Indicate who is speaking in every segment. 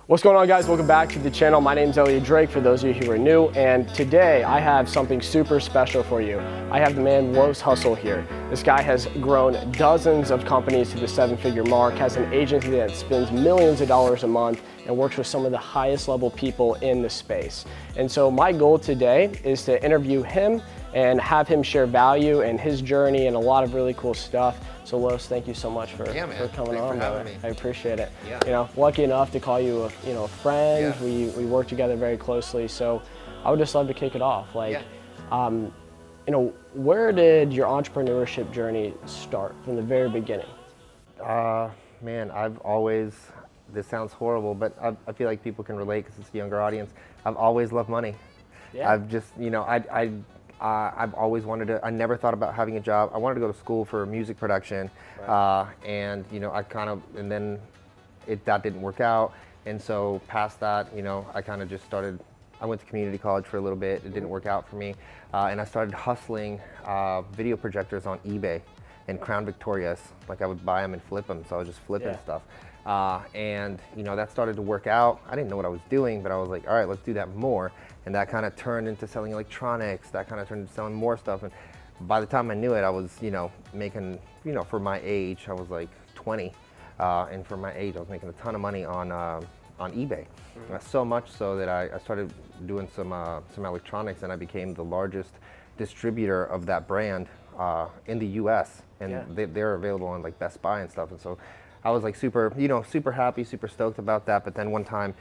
Speaker 1: What's going on, guys? Welcome back to the channel. My name's Elliot Drake for those of you who are new, and today I have something super special for you. I have the man Los Hustle here. This guy has grown dozens of companies to the 7-figure mark, has an agency that spends millions of dollars a month, and works with some of the highest level people in the space. And so my goal today is to interview him and have him share value and his journey and a lot of really cool stuff. So Los, thank you so much for coming on. I appreciate it.
Speaker 2: Yeah.
Speaker 1: You know, lucky enough to call you a friend.
Speaker 2: Yeah.
Speaker 1: We work together very closely. So I would just love to kick it off. Where did your entrepreneurship journey start from the very beginning?
Speaker 2: Man, I've always, this sounds horrible, but I feel like people can relate because it's a younger audience. I've always loved money.
Speaker 1: Yeah.
Speaker 2: I've just, I've always wanted to, I never thought about having a job. I wanted to go to school for music production.
Speaker 1: Right.
Speaker 2: And then that didn't work out. And so past that, I kind of just started, I went to community college for a little bit. It didn't work out for me. And I started hustling video projectors on eBay and Crown Victorias. Like I would buy them and flip them. So I was just flipping stuff. That started to work out. I didn't know what I was doing, but I was like, all right, let's do that more. And that kind of turned into selling electronics. That kind of turned into selling more stuff. And by the time I knew it, I was, making, for my age, I was like 20. And for my age, I was making a ton of money on eBay. So much so that I started doing some electronics, and I became the largest distributor of that brand in the US. And they're available on like Best Buy and stuff. And so I was like super happy, super stoked about that. But then one time,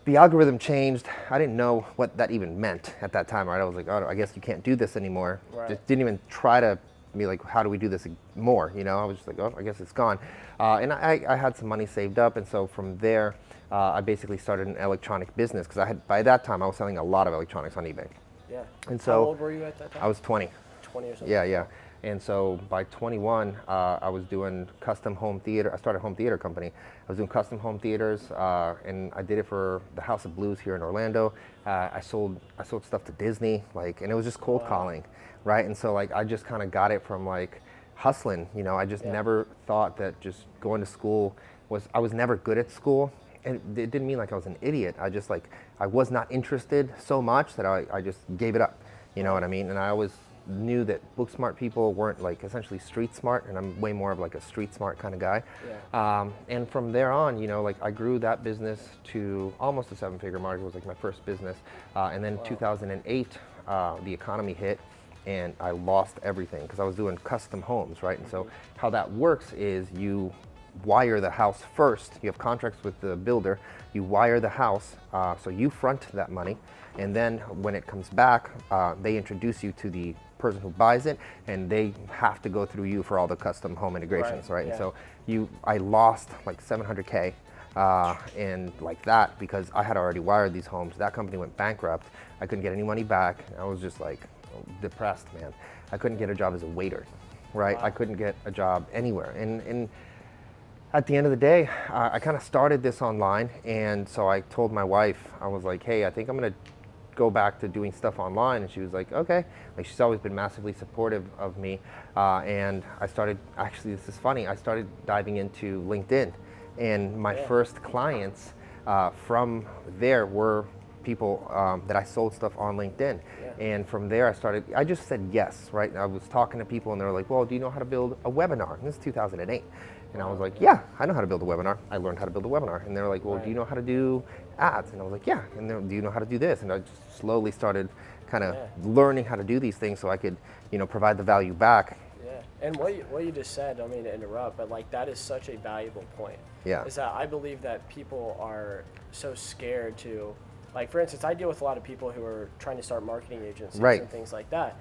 Speaker 2: the algorithm changed. I didn't know what that even meant at that time, right? I was like, oh, I guess you can't do this anymore.
Speaker 1: Right.
Speaker 2: Just didn't even try to be like, how do we do this more? I was just like, oh, I guess it's gone. And I had some money saved up, and so from there, I basically started an electronic business because by that time I was selling a lot of electronics on eBay.
Speaker 1: Yeah.
Speaker 2: And so
Speaker 1: how old were you at that time?
Speaker 2: I was 20.
Speaker 1: 20 or something.
Speaker 2: Yeah. And so by 21, I was doing custom home theater. I started a home theater company. I was doing custom home theaters, and I did it for the House of Blues here in Orlando. I sold stuff to Disney, and it was just cold calling, right? And so I just kind of got it from hustling. I just never thought that just going to school I was never good at school. And it didn't mean I was an idiot. I just I was not interested so much that I just gave it up. You know what I mean? And I always knew that book smart people weren't essentially street smart, and I'm way more of a street smart kind of guy.
Speaker 1: Yeah.
Speaker 2: And from there on, I grew that business to almost a 7-figure mark. It was my first business. And then 2008, the economy hit, and I lost everything because I was doing custom homes, right? And so how that works is you wire the house first. You have contracts with the builder. You wire the house, so you front that money, and then when it comes back, they introduce you to the person who buys it, and they have to go through you for all the custom home integrations, right?
Speaker 1: Yeah.
Speaker 2: And so I lost $700K and that because I had already wired these homes. That company went bankrupt. I couldn't get any money back. I was just depressed, man. I couldn't get a job as a waiter, right?
Speaker 1: Wow.
Speaker 2: I couldn't get a job anywhere. And at the end of the day, I kind of started this online, and so I told my wife, I was like, hey, I think I'm gonna go back to doing stuff online, and she was like, okay. She's always been massively supportive of me, and I started, actually this is funny, I started diving into LinkedIn, and my first clients from there were people that I sold stuff on LinkedIn. And from there I just said yes, right? I was talking to people, and they were like, well, do you know how to build a webinar? And this is 2008. And I was like, yeah, I know how to build a webinar. I learned how to build a webinar. And they were like, well, do you know how to do ads? And I was like, yeah. And do you know how to do this? And I just slowly started kind of learning how to do these things so I could, provide the value back.
Speaker 1: Yeah. And what you just said, I don't mean to interrupt, but that is such a valuable point.
Speaker 2: Yeah.
Speaker 1: Is that I believe that people are so scared to, for instance, I deal with a lot of people who are trying to start marketing agencies and things like that.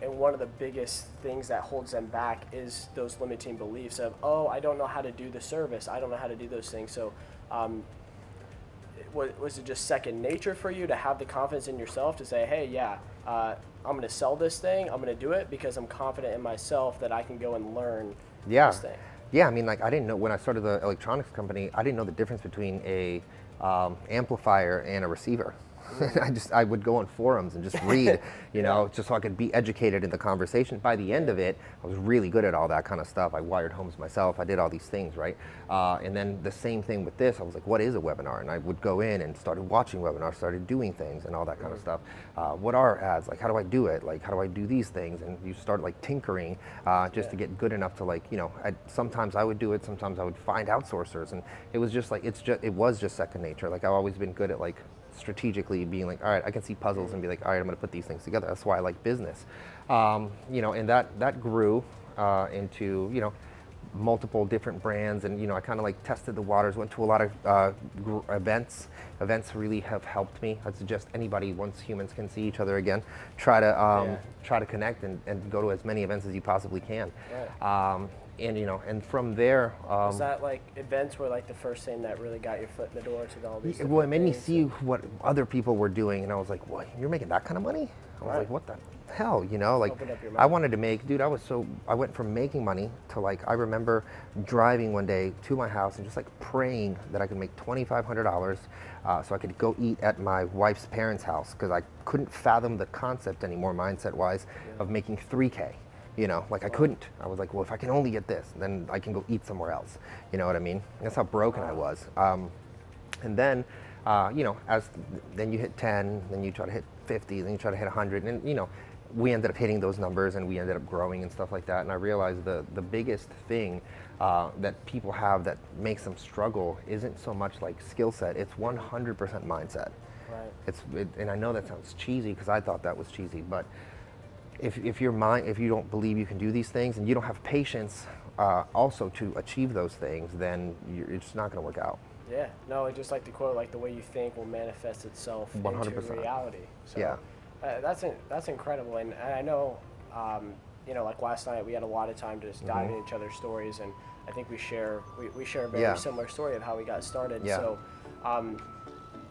Speaker 1: And one of the biggest things that holds them back is those limiting beliefs of, oh, I don't know how to do the service. I don't know how to do those things. So was it just second nature for you to have the confidence in yourself to say, hey, I'm going to sell this thing. I'm going to do it because I'm confident in myself that I can go and learn this thing.
Speaker 2: Yeah, I mean, I didn't know, when I started the electronics company, I didn't know the difference between a amplifier and a receiver. I would go on forums and just read, you know, just so I could be educated in the conversation. By the end of it, I was really good at all that kind of stuff. I wired homes myself. I did all these things, right? And then the same thing with this. I was like, what is a webinar? And I would go in and started watching webinars, started doing things and all that kind of stuff. What are ads? Like, how do I do it? Like, how do I do these things? And you start like tinkering just to get good enough to, like, you know, sometimes I would do it. Sometimes I would find outsourcers. And it was just like, it was just second nature. Like, I've always been good at like strategically being like, all right, I can see puzzles and be like, all right, I'm going to put these things together. That's why I like business. You know, and that grew into, you know, multiple different brands, and you know, I kind of like tested the waters, went to a lot of events. Events really have helped me. I suggest anybody, once humans can see each other again, try to connect and go to as many events as you possibly can. Right. And you know, and from there,
Speaker 1: was that like events were like the first thing that really got your foot in the door to all these?
Speaker 2: Well, it made me see what other people were doing, and I was like, "What? You're making that kind of money?" I was like, "What the hell?" You know, like I wanted to make, dude. I went from making money to like, I remember driving one day to my house and just like praying that I could make $2,500 so I could go eat at my wife's parents' house, because I couldn't fathom the concept anymore, mindset-wise, of making $3K. You know, like I couldn't. I was like, well, if I can only get this, then I can go eat somewhere else. You know what I mean? That's how broken I was. And then, you know, then you hit 10, then you try to hit 50, then you try to hit 100, and you know, we ended up hitting those numbers, and we ended up growing and stuff like that. And I realized the biggest thing that people have that makes them struggle isn't so much like skill set; it's 100% mindset. Right. And I know that sounds cheesy, because I thought that was cheesy, but if you don't believe you can do these things, and you don't have patience also to achieve those things, then it's just not going to work out.
Speaker 1: Yeah, no, just like the quote, like the way you think will manifest itself 100%. Into reality. So
Speaker 2: yeah,
Speaker 1: that's incredible. And I know, you know, like last night we had a lot of time to just dive into each other's stories, and I think we share a very similar story of how we got started.
Speaker 2: Yeah.
Speaker 1: So,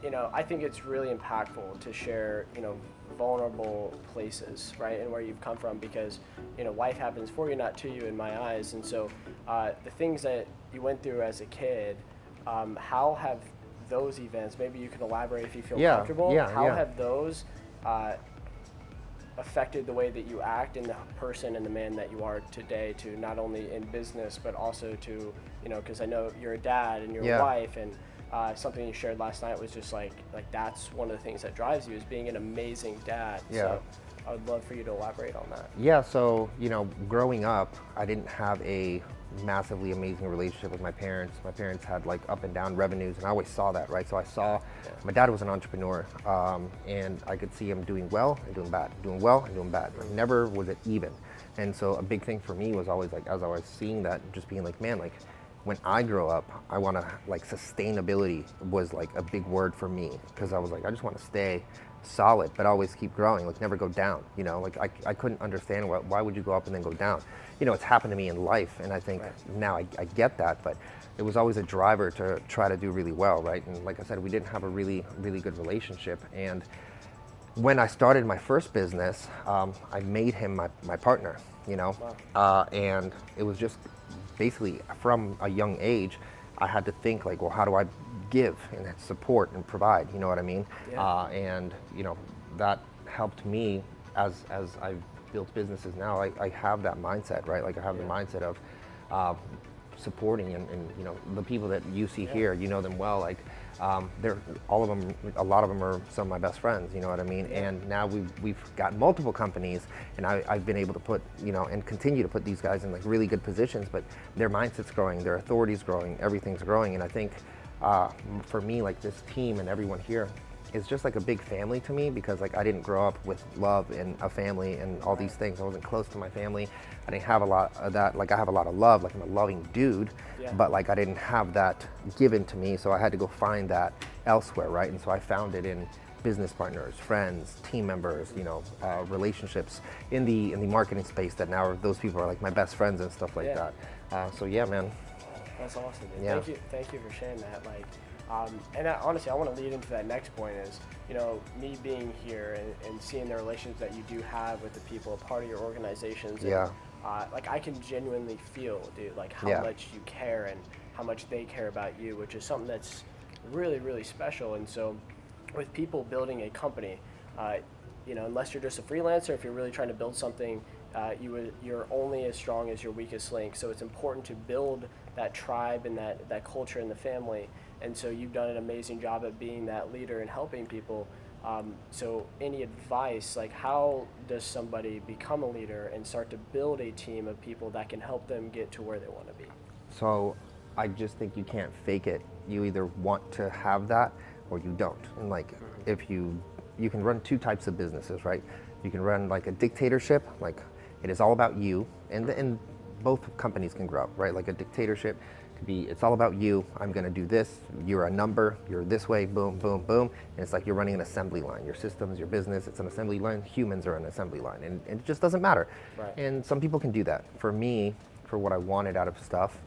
Speaker 1: you know, I think it's really impactful to share, you know, vulnerable places, right, and where you've come from, because, you know, life happens for you, not to you, in my eyes. And so the things that you went through as a kid, how have those events, maybe you can elaborate if you feel comfortable, how have those affected the way that you act and the person and the man that you are today, to not only in business but also to, you know, because I know you're a dad and you're a wife, and something you shared last night was just like that's one of the things that drives you, is being an amazing dad.
Speaker 2: Yeah.
Speaker 1: So I would love for you to elaborate on that.
Speaker 2: Yeah, so, you know, growing up, I didn't have a massively amazing relationship with my parents. My parents had like up and down revenues, and I always saw that, right? So I saw my dad was an entrepreneur, and I could see him doing well and doing bad, doing well and doing bad. Never was it even. And so a big thing for me was always like, as I was seeing that, just being like, man, like, when I grow up, I want to, like, sustainability was like a big word for me, because I was like, I just want to stay solid, but always keep growing, like never go down, you know, like I couldn't understand why would you go up and then go down? You know, it's happened to me in life, and I think now I get that, but it was always a driver to try to do really well, right? And like I said, we didn't have a really good relationship. And when I started my first business, I made him my partner, you know, and it was just basically from a young age, I had to think like, well, how do I give and support and provide, you know what I mean? Yeah. And you know, that helped me as I've built businesses now. I have that mindset, right? Like I have the mindset of supporting and you know, the people that you see here, you know them well, like they're all of them, a lot of them are some of my best friends, you know what I mean? And now we've got multiple companies, and I've been able to put, you know, and continue to put these guys in like really good positions, but their mindset's growing, their authority's growing, everything's growing. And I think for me, like this team and everyone here is just like a big family to me, because like I didn't grow up with love and a family and all these things. I wasn't close to my family. I didn't have a lot of that. Like I have a lot of love, like I'm a loving dude, but like I didn't have that given to me, so I had to go find that elsewhere, right? And so I found it in business partners, friends, team members, you know, relationships in the marketing space, that now those people are like my best friends and stuff like that. So yeah, man.
Speaker 1: That's awesome, man. Thank you for sharing that. Like, and honestly, I want to lead into that next point is, you know, me being here and seeing the relationships that you do have with the people, a part of your organizations. And, like I can genuinely feel, dude, like how much you care and how much they care about you, which is something that's really, really special. And so with people building a company, unless you're just a freelancer, if you're really trying to build something, you're only as strong as your weakest link. So it's important to build that tribe and that culture in the family. And so you've done an amazing job at being that leader and helping people. So any advice, like how does somebody become a leader and start to build a team of people that can help them get to where they want to be?
Speaker 2: So I just think you can't fake it. You either want to have that or you don't. And like if you can run two types of businesses, right? You can run like a dictatorship, like it is all about you, and both companies can grow, right? Like a dictatorship could be, it's all about you, I'm gonna do this, you're a number, you're this way, boom, boom, boom. And it's like you're running an assembly line. Your systems, your business, it's an assembly line. Humans are an assembly line, and it just doesn't matter.
Speaker 1: Right.
Speaker 2: And some people can do that. For me, for what I wanted out of stuff,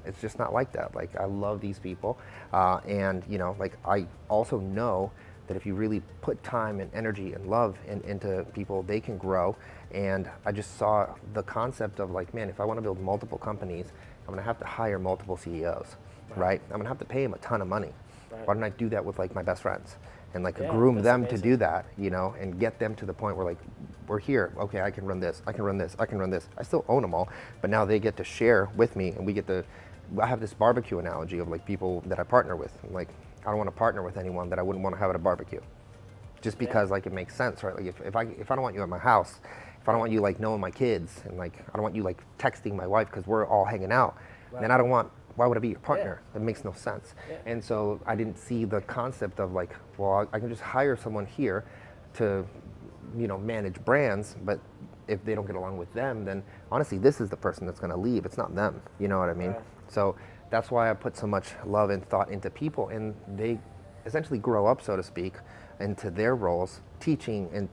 Speaker 2: it's just not like that. Like I love these people, and like I also know that if you really put time and energy and love into people, they can grow. And I just saw the concept of like, man, if I want to build multiple companies, I'm gonna have to hire multiple CEOs, right? I'm gonna have to pay them a ton of money.
Speaker 1: Right.
Speaker 2: Why don't I do that with like my best friends and like
Speaker 1: Yeah,
Speaker 2: groom
Speaker 1: that's
Speaker 2: them
Speaker 1: amazing.
Speaker 2: to do that, and get them to the point where like, we're here, okay, I can run this, I can run this, I can run this. I still own them all, but now they get to share with me, and I have this barbecue analogy of like people that I partner with. Like, I don't want to partner with anyone that I wouldn't want to have at a barbecue, just because like it makes sense, right? Like if I don't want you at my house, if I don't want you like knowing my kids, and like I don't want you like texting my wife because we're all hanging out, then I don't want. Why would I be your partner?
Speaker 1: Yeah.
Speaker 2: That makes no sense.
Speaker 1: Yeah.
Speaker 2: And so I didn't see the concept of like, well, I can just hire someone here to, manage brands, but if they don't get along with them, then honestly, this is the person that's going to leave. It's not them. You know what I mean?
Speaker 1: Right.
Speaker 2: So that's why I put so much love and thought into people, and they essentially grow up, so to speak, into their roles, teaching and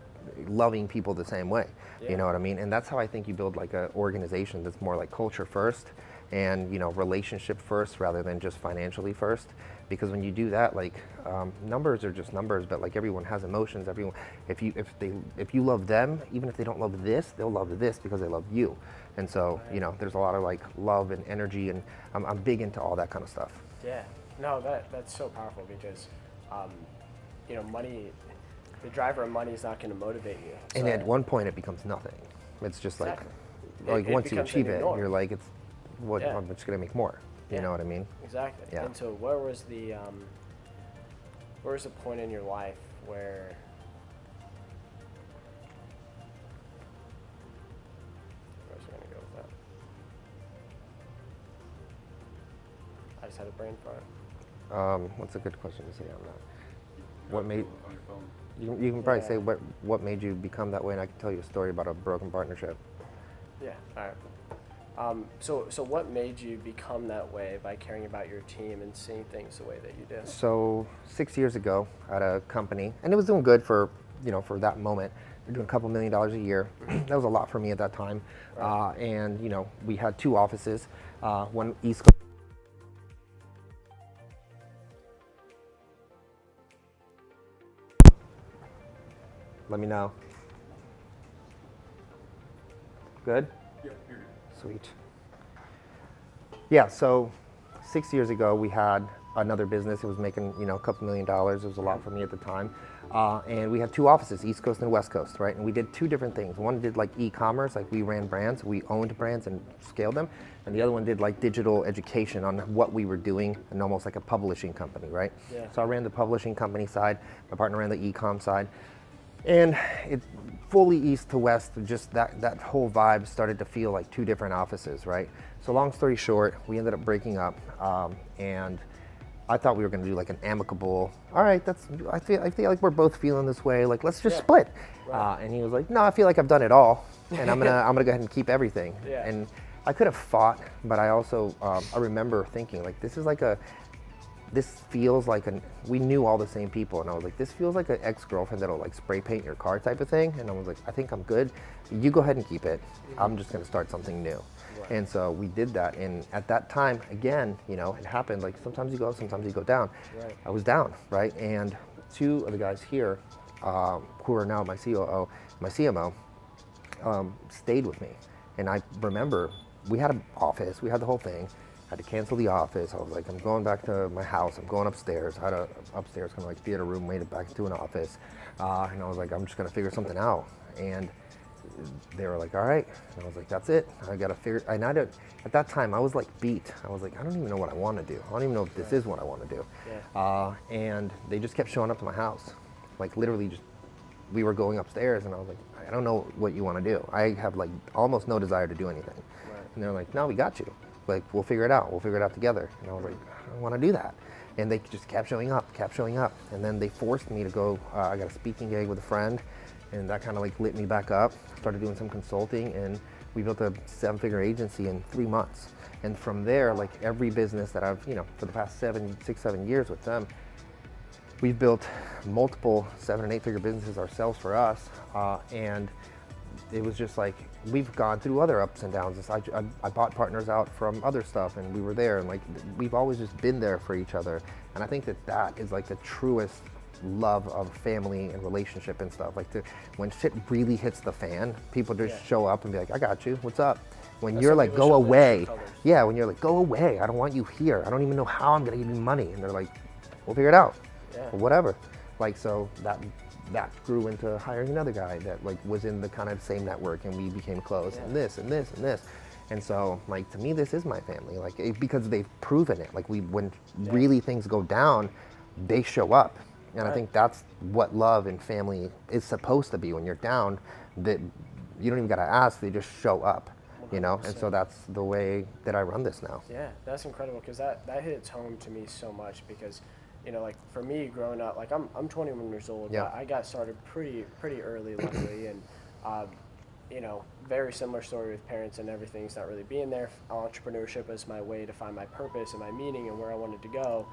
Speaker 2: loving people the same way.
Speaker 1: Yeah.
Speaker 2: You know what I mean? And that's how I think you build like an organization that's more like culture first and relationship first rather than just financially first. Because when you do that, like numbers are just numbers, but like everyone has emotions. Everyone, if you love them, even if they don't love this, they'll love this because they love you. And so there's a lot of like love and energy, and I'm big into all that kind of stuff.
Speaker 1: Yeah, no, that's so powerful because, money, the driver of money is not going to motivate you.
Speaker 2: And
Speaker 1: So-
Speaker 2: at one point, it becomes nothing. It's just
Speaker 1: Exactly.
Speaker 2: like
Speaker 1: It
Speaker 2: once you
Speaker 1: becomes
Speaker 2: achieve
Speaker 1: the new
Speaker 2: it,
Speaker 1: norm.
Speaker 2: you're like,
Speaker 1: Yeah.
Speaker 2: I'm just gonna make more. You
Speaker 1: Yeah.
Speaker 2: know what I mean?
Speaker 1: Exactly.
Speaker 2: Yeah.
Speaker 1: And so where was the point in your life where where's I gonna go with that? I just had a brain fart.
Speaker 2: What's a good question to say on that? What made you can probably say what made you become that way, and I can tell you a story about a broken partnership.
Speaker 1: Yeah. All right. So what made you become that way by caring about your team and seeing things the way that you do?
Speaker 2: So 6 years ago, I had a company, and it was doing good for that moment. We're doing a couple $1 million a year. That was a lot for me at that time.
Speaker 1: Right.
Speaker 2: And we had two offices, one East Coast. Let me know. Good?
Speaker 3: Yep, you're good.
Speaker 2: Sweet. Yeah, so 6 years ago we had another business. It was making a couple $1 million. It was a lot for me at the time. And we had two offices, East Coast and West Coast, right? And we did two different things. One did like e-commerce, like we ran brands, we owned brands and scaled them. And the other one did like digital education on what we were doing, and almost like a publishing company, right?
Speaker 1: Yeah.
Speaker 2: So I ran the publishing company side, my partner ran the e-com side. And it fully east to west, just that whole vibe started to feel like two different offices, right? So long story short, we ended up breaking up, and I thought we were going to do like an amicable. All right, I feel like we're both feeling this way. Like let's just split.
Speaker 1: Right.
Speaker 2: And he was like, no, I feel like I've done it all, and I'm gonna go ahead and keep everything.
Speaker 1: Yeah.
Speaker 2: And I could have fought, but I also I remember thinking like this feels like we knew all the same people, and I was like, this feels like an ex-girlfriend that'll like spray paint your car type of thing. And I was like, I think I'm good. You go ahead and keep it. I'm just gonna start something new.
Speaker 1: Right.
Speaker 2: And so we did that. And at that time, again, it happened. Like sometimes you go up, sometimes you go down.
Speaker 1: Right.
Speaker 2: I was down, right? And two of the guys here, who are now my COO, my CMO, stayed with me. And I remember we had an office, we had the whole thing. I had to cancel the office. I was like, I'm going back to my house. I'm going upstairs. I had a upstairs kind of like theater room, made it back into an office. And I was like, I'm just gonna figure something out. And they were like, all right. And I was like, that's it. I gotta figure, and I didn't, at that time I was like beat. I was like, I don't even know what I wanna do. I don't even know if this is what I wanna do.
Speaker 1: Yeah.
Speaker 2: And they just kept showing up to my house. Like literally just, we were going upstairs and I was like, I don't know what you wanna do. I have like almost no desire to do anything.
Speaker 1: Right.
Speaker 2: And they're like, no, we got you. Like, we'll figure it out. We'll figure it out together. And I was like, I don't want to do that. And they just kept showing up. And then they forced me to go, I got a speaking gig with a friend, and that kind of like lit me back up. Started doing some consulting, and we built a 7-figure agency in 3 months. And from there, like every business that I've, for the past 6, 7 years with them, we've built multiple 7 and 8-figure businesses ourselves for us. And it was just like, we've gone through other ups and downs. I bought partners out from other stuff, and we were there, and like we've always just been there for each other. And I think that is like the truest love of family and relationship and stuff. Like when shit really hits the fan, people just show up and be like, I got you, what's up? When you're like, go away. Yeah, when you're like, go away, I don't want you here. I don't even know how I'm gonna give you money. And they're like, we'll figure it out, or whatever. Like, so that grew into hiring another guy that like was in the kind of same network, and we became close, and this and this and this. And so like, to me, this is my family, like because they've proven it. Like when really things go down, they show up. And I think that's what love and family is supposed to be. When you're down, that you don't even gotta ask, they just show up, 100%. And so that's the way that I run this now.
Speaker 1: Yeah, that's incredible, because that hits home to me so much, because like for me growing up, like I'm 21 years old, but I got started pretty early, luckily, and very similar story with parents and everything's not really being there. Entrepreneurship was my way to find my purpose and my meaning and where I wanted to go,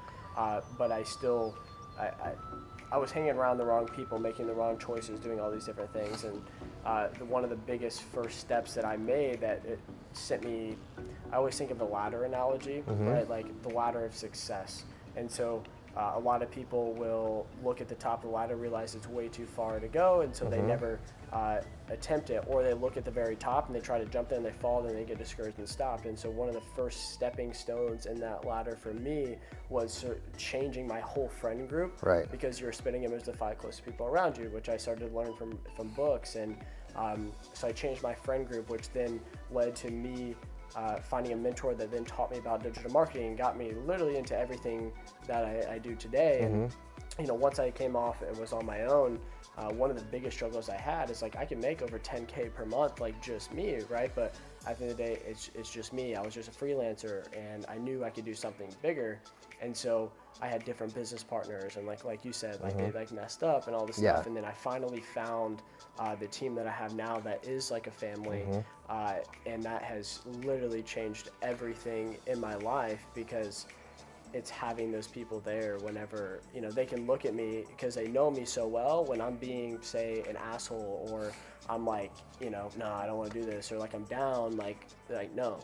Speaker 1: but I still, I was hanging around the wrong people, making the wrong choices, doing all these different things, and one of the biggest first steps that I made that it sent me, I always think of the ladder analogy, right? Like the ladder of success. And so a lot of people will look at the top of the ladder, realize it's way too far to go, and so they never attempt it, or they look at the very top and they try to jump in, they fall, and they get discouraged and stop. And so one of the first stepping stones in that ladder for me was changing my whole friend group,
Speaker 2: right? Because
Speaker 1: you're a spitting image of the 5 closest people around you, which I started to learn from books. And so I changed my friend group, which then led to me finding a mentor that then taught me about digital marketing and got me literally into everything that I do today. And once I came off and was on my own, one of the biggest struggles I had is like, I can make over 10K per month, like just me, right? But at the end of the day, it's just me. I was just a freelancer, and I knew I could do something bigger. And so I had different business partners, and like you said, like they like messed up and all this stuff. And then I finally found the team that I have now that is like a family, and that has literally changed everything in my life, because it's having those people there whenever, they can look at me because they know me so well when I'm being, say, an asshole, or I'm like, no, I don't want to do this, or like I'm down, like no,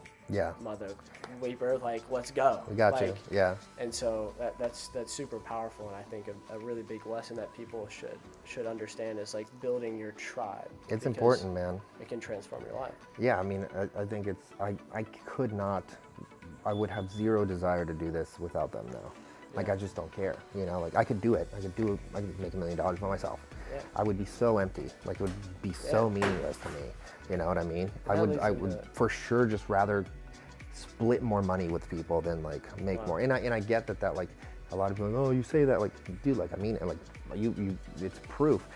Speaker 1: mother weeper, like let's go.
Speaker 2: We got you. Yeah.
Speaker 1: And so that's super powerful, and I think a really big lesson that people should understand is like building your tribe.
Speaker 2: It's important, man.
Speaker 1: It can transform your life.
Speaker 2: Yeah, I mean, I think it's, I could not, I would have zero desire to do this without them now. Like, I just don't care, like I could do it. I could make $1 million by myself. Yeah. I would be so empty. Like, it would be so meaningless to me. You know what I mean? I would for sure just rather split more money with people than like make more. And I get that like a lot of people are like, oh, you say that, like, dude, like I mean it, like you it's proof.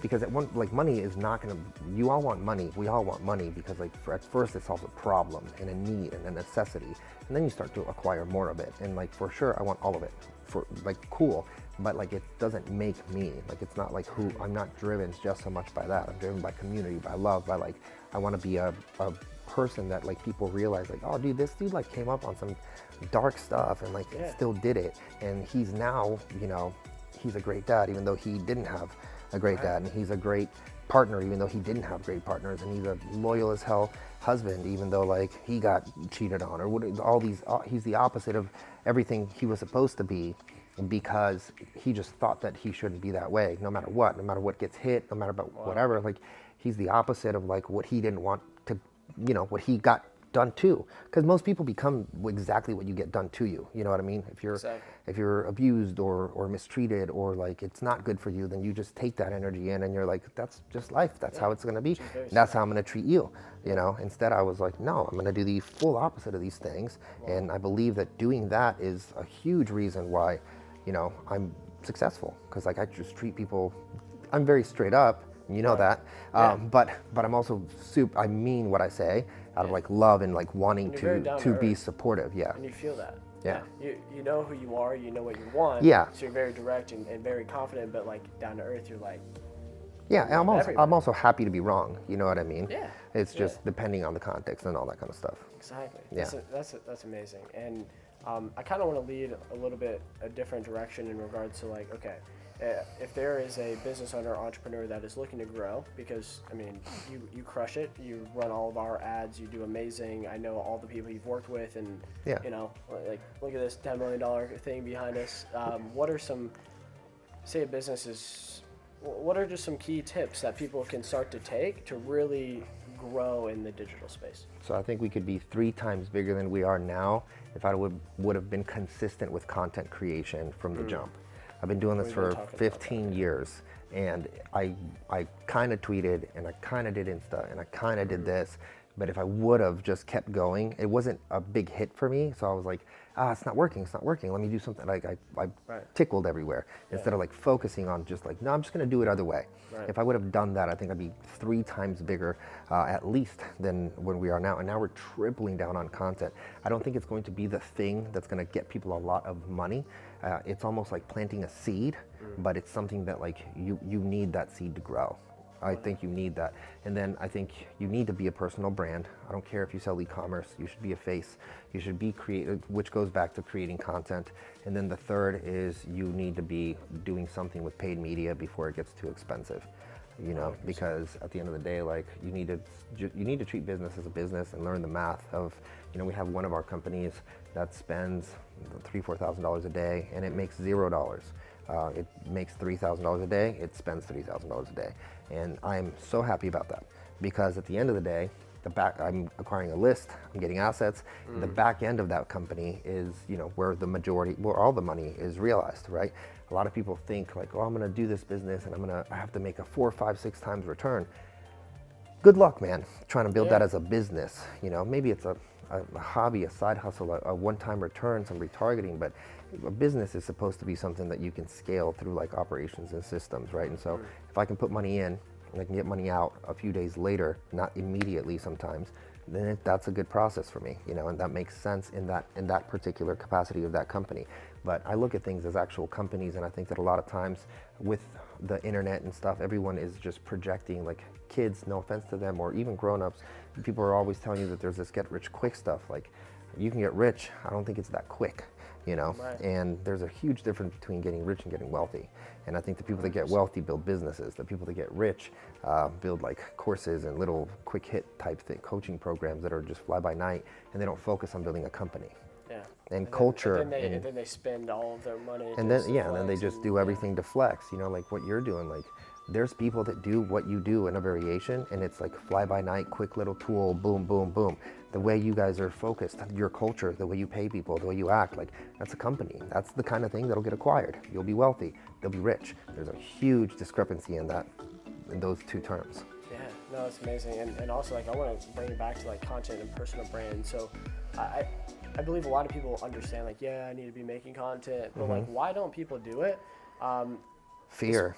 Speaker 2: Because like money is not gonna, you all want money, we all want money, because like at first it solves a problem and a need and a necessity, and then you start to acquire more of it. And like, for sure I want all of it, for like, cool, but like it doesn't make me, like it's not like who, I'm not driven just so much by that. I'm driven by community, by love, by like, I want to be a person that like people realize like, oh dude, this dude like came up on some dark stuff and like still did it, and he's now, he's a great dad even though he didn't have a great dad, and he's a great partner even though he didn't have great partners, and he's a loyal as hell husband even though like he got cheated on, or all these, he's the opposite of everything he was supposed to be, because he just thought that he shouldn't be that way, no matter what gets hit, no matter about whatever. Like, he's the opposite of like what he didn't want to, what he got done to, because most people become exactly what you get done to you. You know what I mean? If you're abused or mistreated, or like it's not good for you, then you just take that energy in and you're like, that's just life. That's how it's going to be. That's how I'm going to treat you. You know, instead I was like, no, I'm going to do the full opposite of these things. And I believe that doing that is a huge reason why, you know, I'm successful, because like I just treat people, I'm very straight up, you know that, but I'm also I mean what I say out of like love and like wanting to be supportive.
Speaker 1: And you feel that.
Speaker 2: Yeah.
Speaker 1: You know who you are, you know what you want.
Speaker 2: Yeah.
Speaker 1: So you're very direct and very confident, but like down to earth, you're like.
Speaker 2: Yeah, and I'm also happy to be wrong. You know what I mean?
Speaker 1: Yeah.
Speaker 2: It's just depending on the context and all that kind of stuff.
Speaker 1: Exactly.
Speaker 2: Yeah.
Speaker 1: That's amazing. And I kind of want to lead a little bit a different direction in regards to like, okay, if there is a business owner, entrepreneur that is looking to grow, because I mean, you crush it. You run all of our ads. You do amazing. I know all the people you've worked with, and you know, like look at this $10 million thing behind us. What are some, say a business is, what are just some key tips that people can start to take to really grow in the digital space?
Speaker 2: So I think we could be 3 times bigger than we are now if I would have been consistent with content creation from the jump. I've been doing this for 15 years, and I kind of tweeted, and I kind of did Insta, and I kind of did this, but if I would have just kept going, it wasn't a big hit for me, so I was like, it's not working, let me do something. Like I tickled everywhere instead of like focusing on just like, no, I'm just gonna do it other way. If I would have done that, I think I'd be 3 times bigger at least than when we are now, and now we're tripling down on content. I don't think it's going to be the thing that's gonna get people a lot of money. It's almost like planting a seed, but it's something that like you need that seed to grow. I think you need that. And then I think you need to be a personal brand. I don't care if you sell e-commerce, you should be a face. You should be creative, which goes back to creating content. And then the third is you need to be doing something with paid media before it gets too expensive. You know, because at the end of the day, like you need to treat business as a business and learn the math of, you know, we have one of our companies that spends $3,000-4,000 a day and it makes $0. It makes $3,000 a day, it spends $3,000 a day. And I'm so happy about that, because at the end of the day, I'm acquiring a list, I'm getting assets, and the back end of that company is, you know, where all the money is realized, right? A lot of people think like, oh, I'm gonna do this business and I have to make a 4, 5, 6 times return. Good luck, man, trying to build that as a business. You know, maybe it's a hobby, a side hustle, a one-time return, some retargeting, but a business is supposed to be something that you can scale through like operations and systems, right? And so if I can put money in and I can get money out a few days later, not immediately sometimes, then that's a good process for me, you know, and that makes sense in that particular capacity of that company. But I look at things as actual companies, and I think that a lot of times with the internet and stuff, everyone is just projecting, like kids, no offense to them, or even grown-ups, people are always telling you that there's this get rich quick stuff. Like, you can get rich, I don't think it's that quick, you know? And there's a huge difference between getting rich and getting wealthy. And I think the people that get wealthy build businesses. The people that get rich build like courses and little quick hit type coaching programs that are just fly by night, and they don't focus on building a company. And culture.
Speaker 1: And then they spend all of their money.
Speaker 2: And then they just do everything to flex, you know, like what you're doing. Like, there's people that do what you do in a variation, and it's like fly by night, quick little tool, boom, boom, boom. The way you guys are focused, your culture, the way you pay people, the way you act, like that's a company. That's the kind of thing that'll get acquired. You'll be wealthy, they'll be rich. There's a huge discrepancy in those 2 terms.
Speaker 1: Yeah, no, it's amazing. And also, like, I want to bring it back to like content and personal brand. So I believe a lot of people understand, like, yeah, I need to be making content, but like, why don't people do it?
Speaker 2: Fear.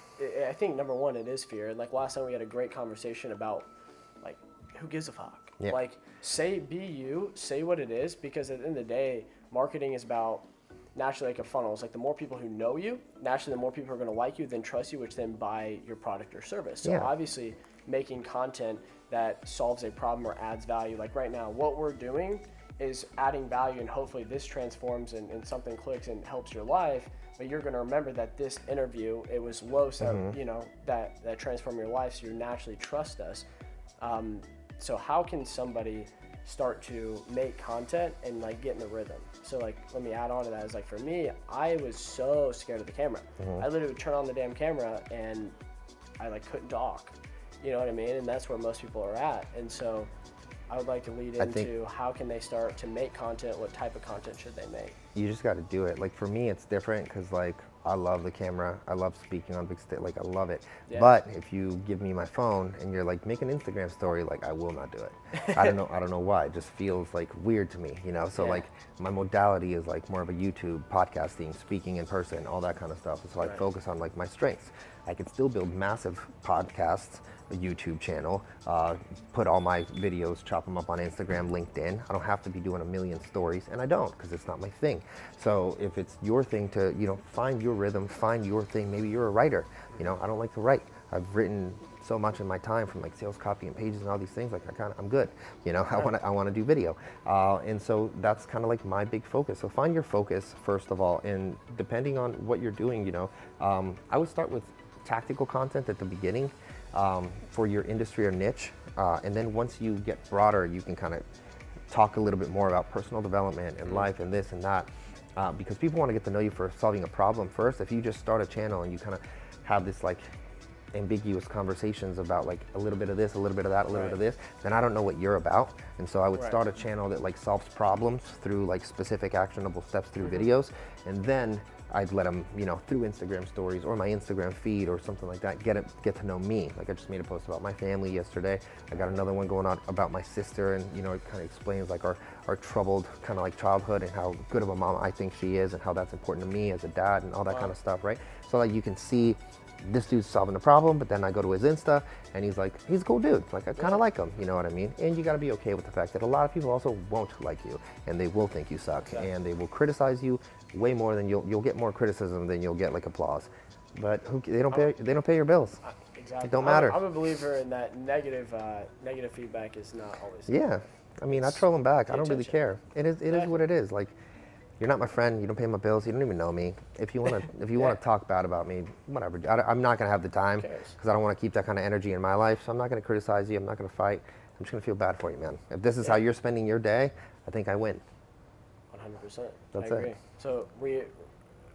Speaker 1: I think number one, it is fear. And like last time we had a great conversation about like, who gives a fuck?
Speaker 2: Yeah.
Speaker 1: Like, be you, say what it is, because at the end of the day, marketing is about naturally like a funnel. It's like the more people who know you, naturally the more people are going to like you, then trust you, which then buy your product or service. So obviously making content that solves a problem or adds value. Like right now, what we're doing is adding value, and hopefully this transforms and something clicks and helps your life. But you're going to remember that this interview, it was Los that, you know, that transformed your life, so you naturally trust us. So how can somebody start to make content and like get in the rhythm? So like, let me add on to that. Is like, for me, I was so scared of the camera. I literally would turn on the damn camera and I like couldn't talk. You know what I mean? And that's where most people are at. And so I would like to lead into how can they start to make content, what type of content should they make?
Speaker 2: You just got to do it. Like for me, it's different because like I love the camera. I love speaking on big stage. Like I love it.
Speaker 1: Yeah.
Speaker 2: But if you give me my phone and you're like, make an Instagram story, like I will not do it. I don't know why. It just feels like weird to me, you know? So like my modality is like more of a YouTube, podcasting, speaking in person, all that kind of stuff. So I focus on like my strengths. I could still build massive podcasts, a YouTube channel, put all my videos, chop them up on Instagram, LinkedIn. I don't have to be doing a million stories, and I don't, because it's not my thing. So if it's your thing to, you know, find your rhythm, find your thing. Maybe you're a writer. You know, I don't like to write. I've written so much in my time from like sales copy and pages and all these things. Like I'm good. You know, I want to do video, and so that's kind of like my big focus. So find your focus first of all, and depending on what you're doing, you know, I would start with tactical content at the beginning for your industry or niche, and then once you get broader, you can kind of talk a little bit more about personal development and life and this and that, because people want to get to know you for solving a problem first. If you just start a channel and you kind of have this like ambiguous conversations about like a little bit of this, a little bit of that, a little bit of this, then I don't know what you're about. And so I would start a channel that like solves problems through like specific actionable steps through videos, and then I'd let them, you know, through Instagram stories or my Instagram feed or something like that, get to know me. Like I just made a post about my family yesterday. I got another one going on about my sister, and you know, it kind of explains like our troubled kind of like childhood and how good of a mom I think she is and how that's important to me as a dad and all that kind of stuff, right? So like you can see this dude's solving the problem, but then I go to his Insta and he's like, he's a cool dude. Like I kind of like him, you know what I mean? And you got to be okay with the fact that a lot of people also won't like you, and they will think you suck, and they will criticize you way more than you'll get more criticism than you'll get like applause. But they don't pay your bills.
Speaker 1: Exactly.
Speaker 2: It don't matter.
Speaker 1: I'm a believer in that negative feedback is not always.
Speaker 2: Yeah, I mean I troll them back. I don't really care. It is what it is. Like, you're not my friend. You don't pay my bills. You don't even know me. If you want to talk bad about me, whatever. I'm not gonna have the time because I don't want to keep that kind of energy in my life. So I'm not gonna criticize you. I'm not gonna fight. I'm just gonna feel bad for you, man. If this is how you're spending your day, I think I win.
Speaker 1: 100%.
Speaker 2: That's
Speaker 1: I agree.
Speaker 2: it.
Speaker 1: So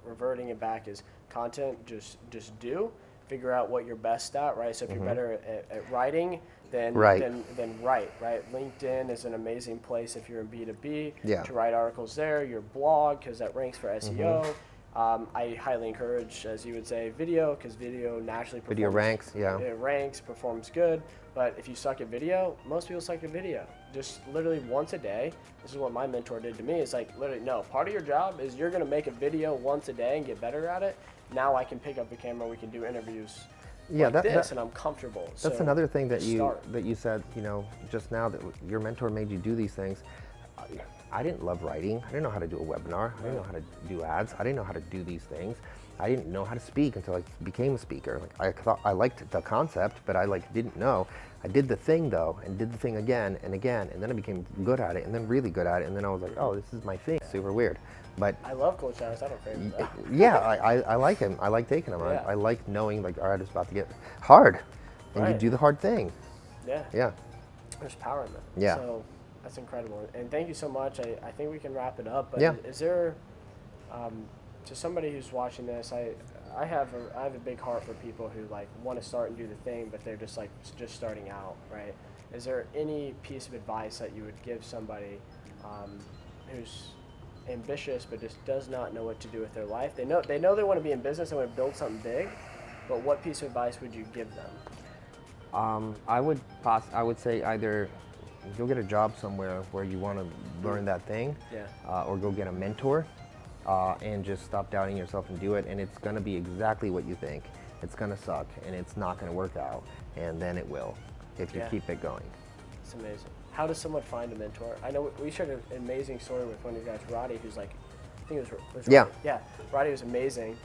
Speaker 1: reverting it back is content. Just do. Figure out what you're best at, right? So if you're better at writing, then write, right? LinkedIn is an amazing place if you're in B2B to write articles there. Your blog, because that ranks for SEO. I highly encourage, as you would say, video, because video naturally performs.
Speaker 2: Video ranks,
Speaker 1: It ranks, performs good. But if you suck at video, most people suck at video. Just literally once a day. This is what my mentor did to me. It's like, literally, no, part of your job is you're going to make a video once a day and get better at it. Now I can pick up the camera, we can do interviews and I'm comfortable.
Speaker 2: That's another thing that you said, you know, just now, that your mentor made you do these things. I didn't love writing. I didn't know how to do a webinar. I didn't know how to do ads. I didn't know how to do these things. I didn't know how to speak until I became a speaker. Like I thought I liked the concept, but I like didn't know. I did the thing though, and did the thing again and again, and then I became good at it, and then really good at it, and then I was like, oh, this is my thing. Super weird. But
Speaker 1: I love cold showers. I don't care about that.
Speaker 2: Yeah, I like him. I like taking them. I like knowing like, all right, it's about to get hard, and you do the hard thing. Yeah.
Speaker 1: There's power in that.
Speaker 2: Yeah.
Speaker 1: So that's incredible. And thank you so much. I think we can wrap it up. But
Speaker 2: yeah.
Speaker 1: Is there, to somebody who's watching this, I have a big heart for people who like want to start and do the thing, but they're just starting out, right? Is there any piece of advice that you would give somebody who's ambitious but just does not know what to do with their life? They know they want to be in business, they want to build something big, but what piece of advice would you give them?
Speaker 2: I would say either go get a job somewhere where you want to learn that thing, or go get a mentor, and just stop doubting yourself and do it. And it's going to be exactly what you think. It's going to suck, and it's not going to work out, and then it will if you keep it going.
Speaker 1: It's amazing. How does someone find a mentor? I know we shared an amazing story with one of you guys, Roddy, who's like, I think it was Roddy. Yeah, Roddy was amazing.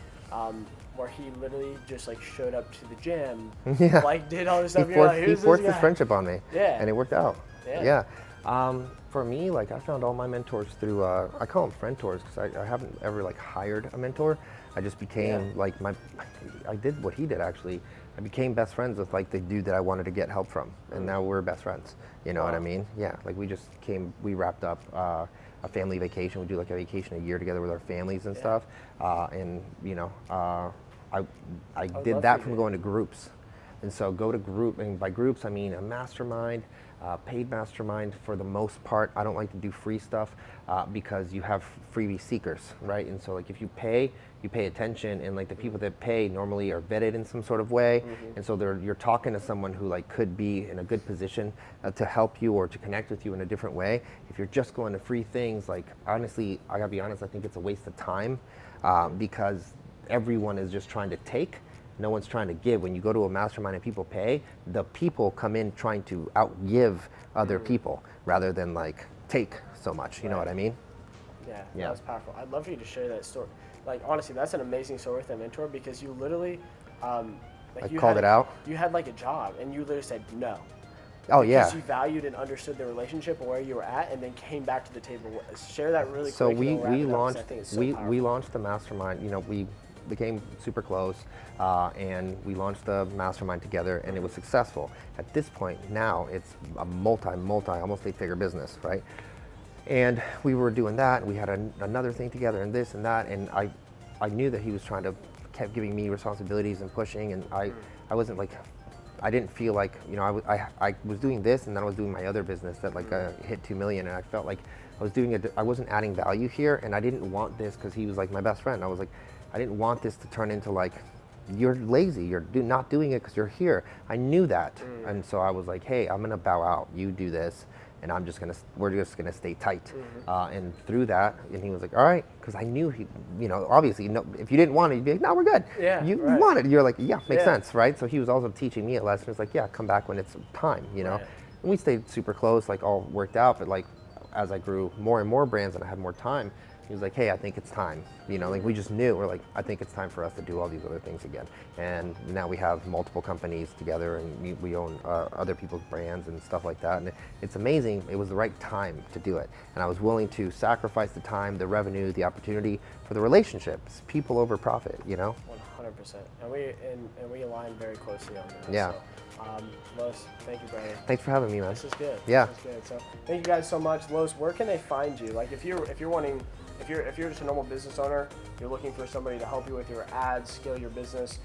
Speaker 1: Where he literally just like showed up to the gym, like did all this stuff.
Speaker 2: He forced his friendship on me, and it worked out. For me, like I found all my mentors through, I call them friendtors because I haven't ever like hired a mentor. I just became like I did what he did actually. I became best friends with like the dude that I wanted to get help from, and now we're best friends. You know what I mean? Yeah, like we wrapped up a family vacation. We do like a vacation a year together with our families and stuff. And you know, I did that from going to groups. And so go to group, and by groups I mean a mastermind, paid mastermind for the most part. I don't like to do free stuff because you have freebie seekers, right? And so like if you pay attention, and like the people that pay normally are vetted in some sort of way, and so you're talking to someone who like could be in a good position to help you or to connect with you in a different way. If you're just going to free things, like honestly, I gotta be honest, I think it's a waste of time because everyone is just trying to take. No one's trying to give. When you go to a mastermind and people pay, the people come in trying to outgive other people rather than like take so much. You know what I mean?
Speaker 1: Yeah, that was powerful. I'd love for you to share that story. Like honestly, that's an amazing story with that mentor, because you literally, like you
Speaker 2: called it out.
Speaker 1: You had like a job, and you literally said no.
Speaker 2: Oh yeah.
Speaker 1: Because you valued and understood the relationship and where you were at, and then came back to the table. Share that really quick.
Speaker 2: So
Speaker 1: we
Speaker 2: launched
Speaker 1: so
Speaker 2: we launched the mastermind. You know, we became super close, and we launched the mastermind together, and it was successful. At this point now, it's a multi almost 8-figure business, right? And we were doing that, and we had another thing together, and this and that, and I knew that he was kept giving me responsibilities and pushing, and I wasn't like, I didn't feel like, you know, I was doing this, and then I was doing my other business that like hit 2 million, and I felt like I was doing it, I wasn't adding value here, and I didn't want this because he was like my best friend. I was like, I didn't want this to turn into like, you're lazy, you're not doing it because you're here. I knew that, and so I was like, hey, I'm gonna bow out. You do this, and we're just gonna stay tight. And through that, and he was like, all right, because I knew he, you know, obviously, no, if you didn't want it, you'd be like, no, we're good.
Speaker 1: Yeah,
Speaker 2: you
Speaker 1: right.
Speaker 2: want it. You're like, yeah, makes sense, right? So he was also teaching me a lesson. It's like, yeah, come back when it's time, you know.
Speaker 1: Right.
Speaker 2: And we stayed super close, like all worked out. But like, as I grew more and more brands and I had more time, he was like, hey, I think it's time. You know, like we just knew, we're like, I think it's time for us to do all these other things again. And now we have multiple companies together, and we own other people's brands and stuff like that. And it's amazing. It was the right time to do it. And I was willing to sacrifice the time, the revenue, the opportunity for the relationships, people over profit, you know?
Speaker 1: 100%. And we align very closely on that.
Speaker 2: Yeah.
Speaker 1: So, Los, thank you, brother.
Speaker 2: Thanks for having me, man.
Speaker 1: This is good.
Speaker 2: Yeah.
Speaker 1: This is good. So thank you guys so much. Los, where can they find you? Like if you're just a normal business owner, you're looking for somebody to help you with your ads, scale your business,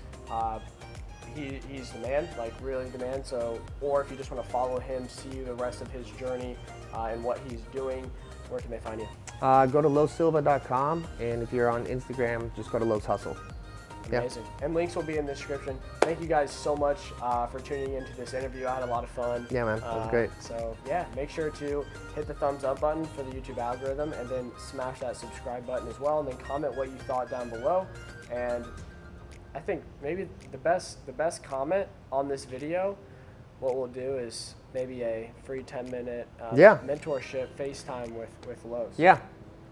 Speaker 1: he's the man, like really the man. So, or if you just want to follow him, see the rest of his journey and what he's doing, where can they find you?
Speaker 2: Go to losilva.com, and if you're on Instagram, just go to Los Hustle.
Speaker 1: Amazing. Yeah. And links will be in the description. Thank you guys so much for tuning into this interview. I had a lot of fun.
Speaker 2: Yeah, man, that was great.
Speaker 1: So yeah, make sure to hit the thumbs up button for the YouTube algorithm, and then smash that subscribe button as well, and then comment what you thought down below. And I think maybe the best comment on this video, what we'll do is maybe a free 10-minute mentorship FaceTime with Los.
Speaker 2: Yeah,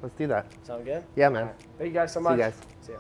Speaker 2: let's do that.
Speaker 1: Sound good?
Speaker 2: Yeah, man.
Speaker 1: Right. Thank you guys so much.
Speaker 2: See you guys.
Speaker 1: See ya.